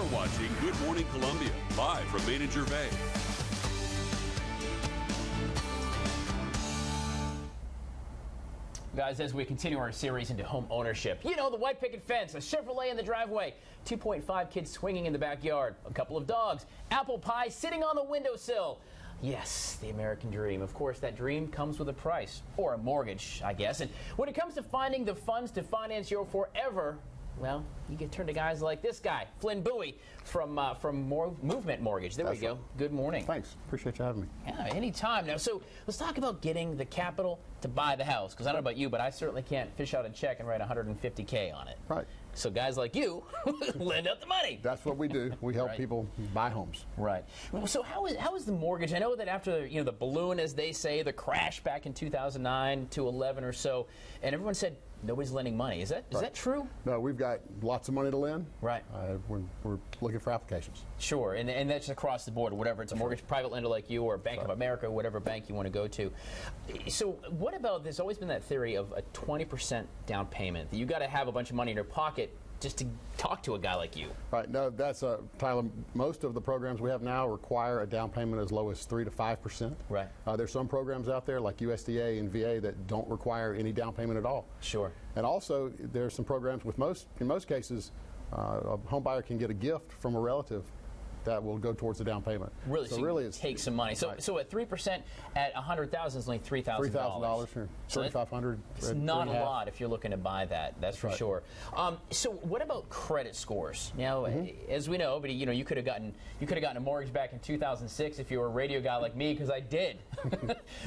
You're watching Good Morning Columbia, live from Main and Gervais. Guys, as we continue our series into home ownership, you know, the white picket fence, a Chevrolet in the driveway, 2.5 kids swinging in the backyard, a couple of dogs, apple pie sitting on the windowsill. Yes, the American dream. Of course, that dream comes with a price, or a mortgage, I guess. And when it comes to finding the funds to finance your forever, well, you can turn to guys like this guy, Flynn Bowie, from Movement Mortgage. There we go. Right. Good morning. Thanks. Appreciate you having me. Yeah, anytime. Now, so let's talk about getting the capital to buy the house. Because I don't know about you, but I certainly can't fish out a check and write $150K on it. Right. So guys like you lend out the money. That's what we do. We help Right. people buy homes. Right. So how is the mortgage? I know that after the balloon, as they say, the crash back in 2009 to 11 or so, and everyone said nobody's lending money. Is that true? No, we've got lots of money to lend. Right. We're looking for applications. Sure, and that's across the board, whatever it's a mortgage private lender like you or Bank of America, whatever bank you want to go to. So what about, there's always been that theory of a 20% down payment, that you got to have a bunch of money in your pocket just to talk to a guy like you. Right. No, that's Tyler. Most of the programs we have now require a down payment as low as 3 to 5%. Right. There's some programs out there like USDA and VA that don't require any down payment at all. Sure. And also, there's some programs with in most cases, a home buyer can get a gift from a relative that will go towards the down payment. Really? So really, it's take some money. So right. so at 3% at $100,000 is only $3,000. $3,000 or $3,500. It's not a lot if you're looking to buy that. That's for sure. So what about credit scores? Now, as we know, but you could have gotten a mortgage back in 2006 if you were a radio guy like me, because I did.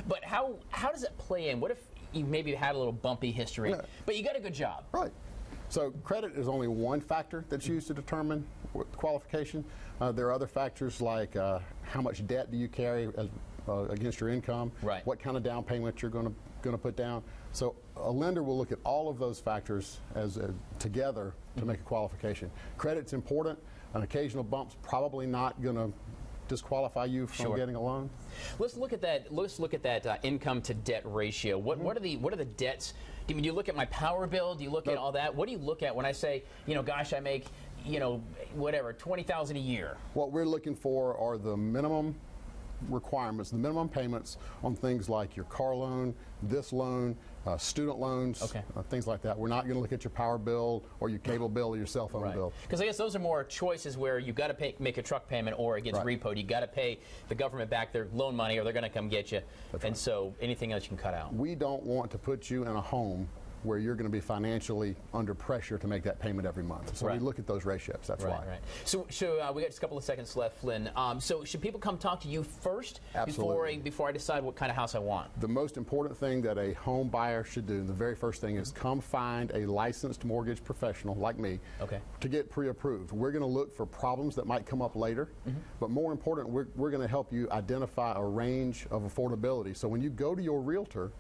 But how does it play in? What if you maybe had a little bumpy history, but you got a good job? Right. So credit is only one factor that's used to determine qualification. There are other factors like how much debt do you carry against your income, right. What kind of down payment you're going to put down. So a lender will look at all of those factors as together to make a qualification. Credit's important. An occasional bump's probably not going to disqualify you from getting a loan. Let's look at that. Let's look at that income to debt ratio. What are the debts? Do you look at my power bill? Do you look at all that? What do you look at when I say, gosh, I make, whatever, $20,000 a year? What we're looking for are the minimum requirements, the minimum payments on things like your car loan, this loan, student loans, things like that. We're not going to look at your power bill or your cable bill or your cell phone bill. Because I guess those are more choices where you've got to make a truck payment or it gets repoed. You've got to pay the government back their loan money or they're going to come get you. And so anything else you can cut out. We don't want to put you in a home where you're going to be financially under pressure to make that payment every month. So we look at those ratios. That's why. Right. So we got just a couple of seconds left, Flynn. So should people come talk to you first before I decide what kind of house I want? The most important thing that a home buyer should do, the very first thing, is come find a licensed mortgage professional like me to get pre-approved. We're going to look for problems that might come up later, but more important, we're going to help you identify a range of affordability. So when you go to your realtor,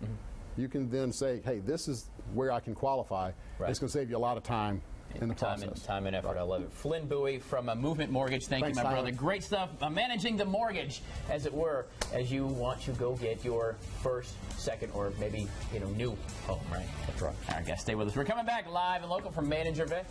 you can then say, hey, this is where I can qualify. It's going to save you a lot of time in the process. Time and effort. I love it. Flynn Bowie from Movement Mortgage. Thanks, you, my brother. Great stuff. Managing the mortgage, as it were, as you want to go get your first, second, or maybe new home, right? That's right. All right, guys, stay with us. We're coming back live and local from Main and Gervais.